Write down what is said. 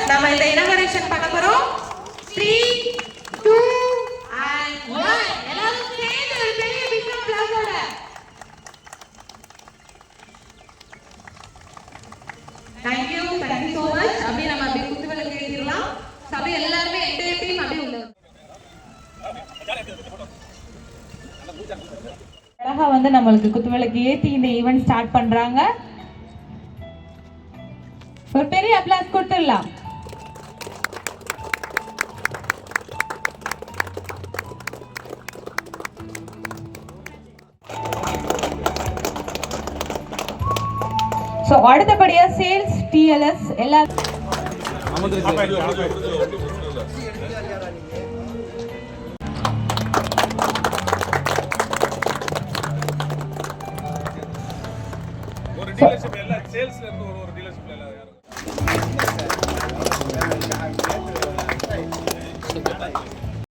நம்ம இந்த இனாகரேஷன் பண்ண போறோம். 3 2 and 1 எல்லாரும் சேர்ந்து ஒரு பெரிய big அப்ளாஸோட Thank you so much. அப்படியே நம்ம அப்படியே குத்துவிளக்கு ஏத்திரலாம். சபை எல்லாரும் என்டையர் டீம் அப்படியே உள்ள அழகா வந்து நம்மளுக்கு குத்துவிளக்கு ஏத்தி இந்த ஈவென்ட் ஸ்டார்ட் பண்றாங்க. ஒரு பெரிய அப்ளாஸ் கொடுத்துடலாம். சோ அடுத்தபடியா சேல்ஸ் டிஎல்எஸ் எல்லா ஒரு டீலர்ஷிப் எல்லா சேல்ஸ்ல இருந்து ஒரு டீலர்ஷிப்ல எல்லாரும்